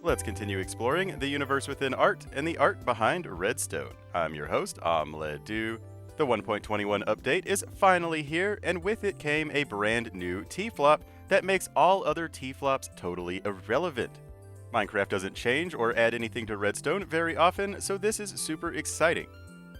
Let's continue exploring the universe within art and the art behind Redstone. I'm your host, OmLedu. The 1.21 update is finally here, and with it came a brand new T-flop that makes all other T-flops totally irrelevant. Minecraft doesn't change or add anything to Redstone very often, so this is super exciting.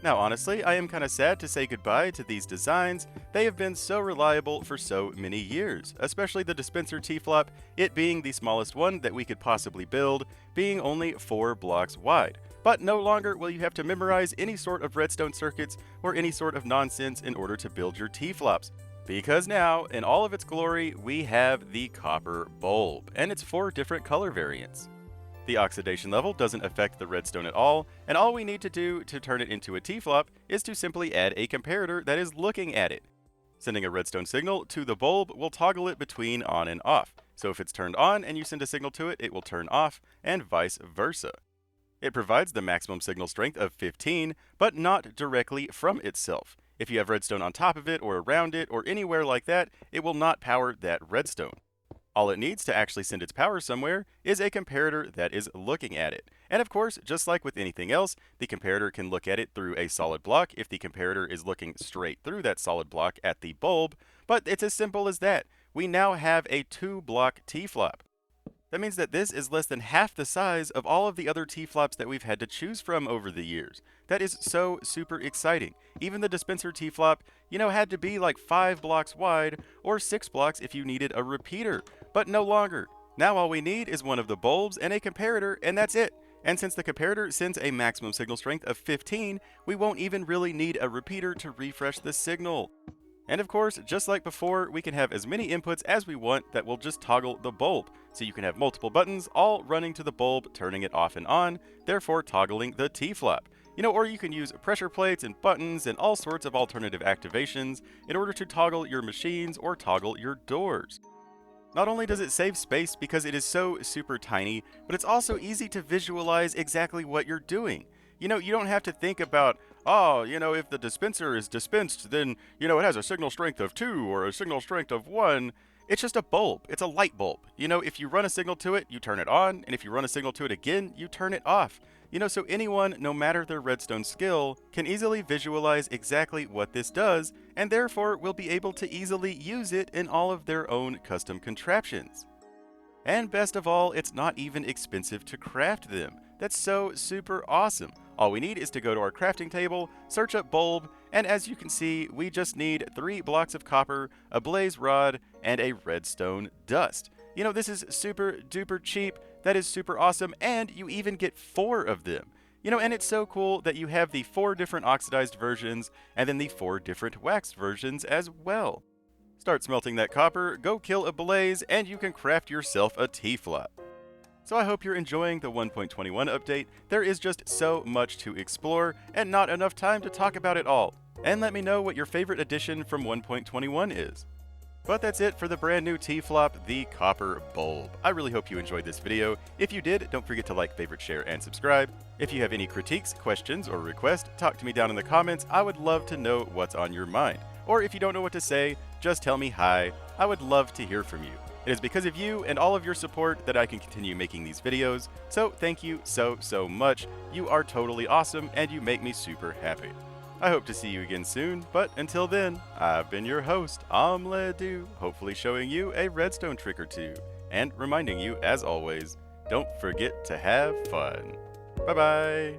Now honestly, I am kinda sad to say goodbye to these designs. They have been so reliable for so many years, especially the dispenser T-flop, it being the smallest one that we could possibly build, being only 4 blocks wide. But no longer will you have to memorize any sort of redstone circuits or any sort of nonsense in order to build your T-flops. Because now, in all of its glory, we have the copper bulb, and its 4 different color variants. The oxidation level doesn't affect the redstone at all, and all we need to do to turn it into a T-flop is to simply add a comparator that is looking at it. Sending a redstone signal to the bulb will toggle it between on and off, so if it's turned on and you send a signal to it, it will turn off, and vice versa. It provides the maximum signal strength of 15, but not directly from itself. If you have redstone on top of it, or around it, or anywhere like that, it will not power that redstone. All it needs to actually send its power somewhere is a comparator that is looking at it. And of course, just like with anything else, the comparator can look at it through a solid block if the comparator is looking straight through that solid block at the bulb, but it's as simple as that. We now have a 2-block T-flop. That means that this is less than half the size of all of the other T-flops that we've had to choose from over the years. That is so super exciting. Even the dispenser T-flop, had to be like 5 blocks wide, or 6 blocks if you needed a repeater, but no longer. Now all we need is one of the bulbs and a comparator, and that's it. And since the comparator sends a maximum signal strength of 15, we won't even really need a repeater to refresh the signal. And of course, just like before, we can have as many inputs as we want that will just toggle the bulb. So you can have multiple buttons all running to the bulb, turning it off and on, therefore toggling the T-flop. Or you can use pressure plates and buttons and all sorts of alternative activations in order to toggle your machines or toggle your doors. Not only does it save space because it is so super tiny, but it's also easy to visualize exactly what you're doing. You don't have to think about, if the dispenser is dispensed, then, it has a signal strength of 2 or a signal strength of 1. It's just a bulb. It's a light bulb. If you run a signal to it, you turn it on, and if you run a signal to it again, you turn it off. So anyone, no matter their redstone skill, can easily visualize exactly what this does, and therefore will be able to easily use it in all of their own custom contraptions. And best of all, it's not even expensive to craft them. That's so super awesome. All we need is to go to our crafting table, search up bulb, and as you can see, we just need 3 blocks of copper, a blaze rod, and a redstone dust. This is super duper cheap, that is super awesome, and you even get 4 of them. And it's so cool that you have the 4 different oxidized versions, and then the 4 different waxed versions as well. Start smelting that copper, go kill a blaze, and you can craft yourself a T-flop. So I hope you're enjoying the 1.21 update. There is just so much to explore, and not enough time to talk about it all. And let me know what your favorite addition from 1.21 is. But that's it for the brand new T-flop, the copper bulb. I really hope you enjoyed this video. If you did, don't forget to like, favorite, share, and subscribe. If you have any critiques, questions, or requests, talk to me down in the comments. I would love to know what's on your mind. Or if you don't know what to say, just tell me hi. I would love to hear from you. It is because of you and all of your support that I can continue making these videos, so thank you so much. You are totally awesome, and you make me super happy. I hope to see you again soon, but until then, I've been your host, OmLedu, hopefully showing you a redstone trick or two, and reminding you, as always, don't forget to have fun. Bye-bye!